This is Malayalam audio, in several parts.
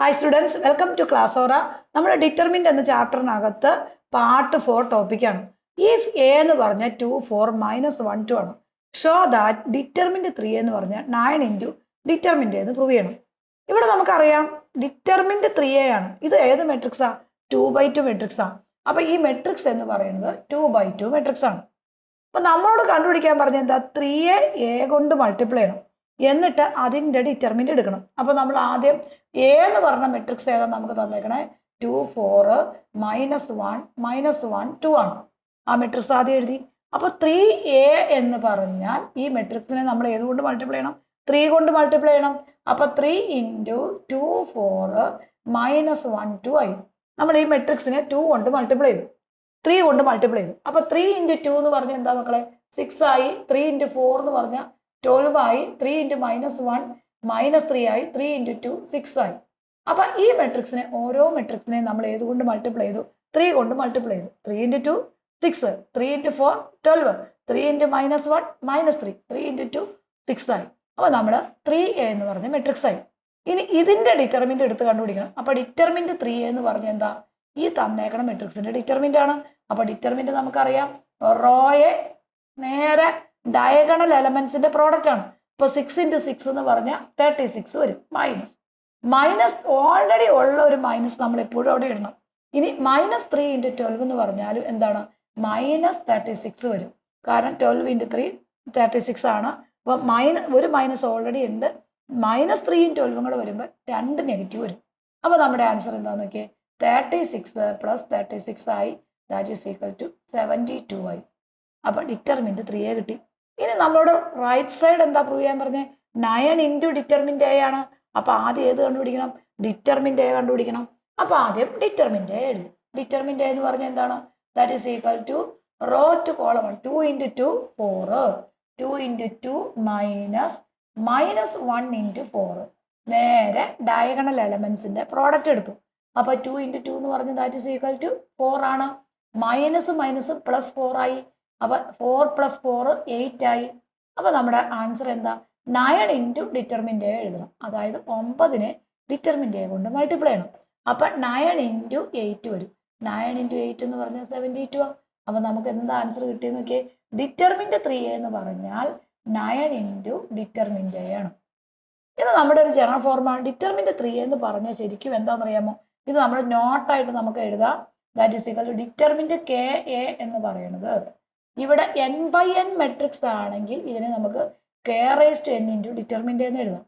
Hi students, welcome to Classora. നമ്മൾ ഡിറ്റർമിൻ്റ് എന്ന ചാപ്റ്ററിനകത്ത് പാർട്ട് 4 ടോപ്പിക്കാണ്. ഇഫ് എ എന്ന് പറഞ്ഞാൽ 2, 4, -1, 2 ആണ്. ഷോ ദാറ്റ് ഡിറ്റർമിൻ്റ് 3 എന്ന് പറഞ്ഞാൽ 9 ഇൻറ്റു ഡിറ്റർമിൻ്റ് എന്ന് പ്രൂവ് ചെയ്യണം. ഇവിടെ നമുക്കറിയാം ഡിറ്റർമിൻ്റ് 3a ആണ്. ഇത് ഏത് മെട്രിക്സാ? 2/2 മെട്രിക്സാണ്. അപ്പോൾ ഈ മെട്രിക്സ് എന്ന് പറയുന്നത് 2/2 മെട്രിക്സ് ആണ്. അപ്പോൾ നമ്മളോട് കണ്ടുപിടിക്കാൻ പറഞ്ഞ എന്താ? 3a a കൊണ്ട് മൾട്ടിപ്ലൈ ചെയ്യണം, എന്നിട്ട് അതിൻ്റെ ഡിറ്റർമിൻ്റ് എടുക്കണം. അപ്പോൾ നമ്മൾ ആദ്യം എ എന്ന് പറഞ്ഞ മെട്രിക്സ് ഏതാ നമുക്ക് തന്നേക്കണേ? 2, 4, -1, -1, 2 ആണ്. ആ മെട്രിക്സ് ആദ്യം എഴുതി. അപ്പോൾ 3a എന്ന് പറഞ്ഞാൽ ഈ മെട്രിക്സിനെ നമ്മൾ ഏതുകൊണ്ട് മൾട്ടിപ്ലൈ ചെയ്യണം? 3 കൊണ്ട് മൾട്ടിപ്ലൈ ചെയ്യണം. അപ്പോൾ 3 × 2, 4, -1, 2 ആയി. നമ്മൾ ഈ മെട്രിക്സിനെ 2 കൊണ്ട് മൾട്ടിപ്ലൈ ചെയ്തു, 3 കൊണ്ട് മൾട്ടിപ്ലൈ ചെയ്തു. അപ്പോൾ 3 × 2 എന്ന് പറഞ്ഞാൽ എന്താ മക്കളെ? 6 ആയി. 3 × 4 എന്ന് പറഞ്ഞാൽ 12 ആയി. 3 × -1 -3 ആയി. 3 × 2 6 ആയി. അപ്പം ഈ മെട്രിക്സിനെ ഓരോ മെട്രിക്സിനെ നമ്മൾ ഏതുകൊണ്ട് മൾട്ടിപ്ലൈ ചെയ്തു? 3 കൊണ്ട് മൾട്ടിപ്ലൈ ചെയ്തു. 3 × 2 6, 3 × 4 12, 3 × -1 -3, 3 × 2 6 ആയി. അപ്പോൾ നമ്മൾ 3a എന്ന് പറഞ്ഞ മെട്രിക്സ് ആയി. ഇനി ഇതിൻ്റെ ഡിറ്റർമിൻ്റ് എടുത്ത് കണ്ടുപിടിക്കണം. അപ്പോൾ ഡിറ്റർമിൻ്റ് 3a എന്ന് പറഞ്ഞാൽ എന്താ? ഈ തന്നേക്കണ മെട്രിക്സിൻ്റെ ഡിറ്റർമിൻ്റ് ആണ്. അപ്പോൾ ഡിറ്റർമിൻ്റ് നമുക്കറിയാം, റോയെ നേരെ ഡയഗണൽ എലമെന്റ്സിന്റെ പ്രോഡക്റ്റ് ആണ്. ഇപ്പോൾ 6 × 6 എന്ന് പറഞ്ഞാൽ 36 വരും. മൈനസ് ഓൾറെഡി ഉള്ള ഒരു മൈനസ് നമ്മൾ എപ്പോഴും അവിടെ ഇടണം. ഇനി -3 × 12 എന്ന് പറഞ്ഞാൽ എന്താണ്? -36 വരും. കാരണം 12 × 3 36 ആണ്. അപ്പോൾ ഒരു മൈനസ് ഓൾറെഡി ഉണ്ട്. -3 × 12 കൂടെ വരുമ്പോൾ 2 നെഗറ്റീവ് വരും. അപ്പോൾ നമ്മുടെ ആൻസർ എന്താണെന്ന് നോക്കിയേ? 36 + 36 ആയി. ദാറ്റ് ഈസ് ഈക്വൽ ടു 72 ആയി. അപ്പോൾ ഡിറ്റർമിൻ്റ് 3a കിട്ടി. ഇനി നമ്മളോട് റൈറ്റ് സൈഡ് എന്താ പ്രൂവ് ചെയ്യാൻ പറഞ്ഞേ? 9 ഇൻറ്റു ഡിറ്റർമിൻ്റ് a ആണ്. അപ്പോൾ ആദ്യം ഏത് കണ്ടുപിടിക്കണം? ഡിറ്റർമിൻ്റ് a കണ്ടുപിടിക്കണം. അപ്പോൾ ആദ്യം ഡിറ്റർമിൻ്റ് a എഴുതി. ഡിറ്റർമിൻ്റ് a എന്ന് പറഞ്ഞാൽ എന്താണ്? That is equal to row two column 1, 2 × 2 4, 2 × 2 -1 × 4. നേരെ ഡയഗണൽ എലമെന്റ്സിന്റെ പ്രോഡക്റ്റ് എടുത്തു. അപ്പോൾ 2 × 2 എന്ന് പറഞ്ഞാൽ ദാറ്റ് ഈസ് ഈക്വൽ ടു 4 ആണ്. മൈനസ് +4 ആയി. അപ്പോൾ 4 + 4 8 ആയി. അപ്പോൾ നമ്മുടെ ആൻസർ എന്താ? 9 ഇൻറ്റു ഡിറ്റർമിൻ്റ് a എഴുതണം. അതായത് 9നെ ഡിറ്റർമിൻ്റ് a കൊണ്ട് മൾട്ടിപ്ലൈ ചെയ്യണം. അപ്പം 9 × 8 വരും. 9 × 8 എന്ന് പറഞ്ഞാൽ 72 ആണ്. അപ്പോൾ നമുക്ക് എന്താ ആൻസർ കിട്ടിയെന്ന് നോക്കിയേ? ഡിറ്റർമിൻ്റ് 3a എന്ന് പറഞ്ഞാൽ 9 ഇൻറ്റു ഡിറ്റർമിൻ്റ് a ആണ്. ഇത് നമ്മുടെ ഒരു ജനറൽ ഫോർമാണ്. ഡിറ്റർമിൻ്റ് 3a എന്ന് പറഞ്ഞാൽ ശരിക്കും എന്താണെന്ന് അറിയാമോ? ഇത് നമ്മൾ നോട്ടായിട്ട് നമുക്ക് എഴുതാം. That is equal to determinant ka എന്ന് പറയുന്നത്, ഇവിടെ n/n മെട്രിക്സ് ആണെങ്കിൽ ഇതിനെ നമുക്ക് k⁻n ഇൻറ്റു ഡിറ്റർമിൻ്റ് എന്ന് എഴുതാം.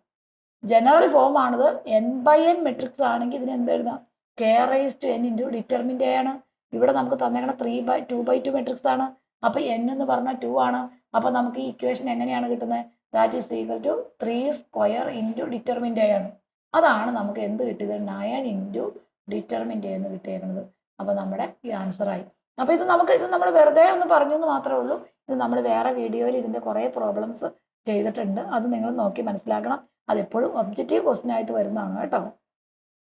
ജനറൽ ഫോം ആണിത്. n/n മെട്രിക്സ് ആണെങ്കിൽ ഇതിന് എന്ത് എഴുതാം? k⁻n ഇൻറ്റു ഡിറ്റർമിൻ്റ് a ആണ്. ഇവിടെ നമുക്ക് തന്നേക്കണ 2/2 മെട്രിക്സ് ആണ്. അപ്പോൾ n എന്ന് പറഞ്ഞാൽ 2 ആണ്. അപ്പോൾ നമുക്ക് ഈ ഇക്വേഷൻ എങ്ങനെയാണ് കിട്ടുന്നത്? That is equal to 3² into determinant a ആണ്. അതാണ് നമുക്ക് എന്ത് കിട്ടിയത്? 9 ഇൻറ്റു ഡിറ്റർമിൻ്റ് a എന്ന് കിട്ടിയേക്കുന്നത്. അപ്പോൾ നമ്മുടെ ഈ ആൻസറായി. അപ്പോൾ ഇത് നമ്മൾ വെറുതെ ഒന്ന് പറഞ്ഞു എന്ന് മാത്രമേ ഉള്ളൂ. ഇത് നമ്മൾ വേറെ വീഡിയോയിൽ ഇതിൻ്റെ കുറേ പ്രോബ്ലംസ് ചെയ്തിട്ടുണ്ട്. അത് നിങ്ങൾ നോക്കി മനസ്സിലാക്കണം. അതെപ്പോഴും ഒബ്ജക്റ്റീവ് ക്വസ്റ്റ്യൻ ആയിട്ട് വരുന്നതാണ് കേട്ടോ.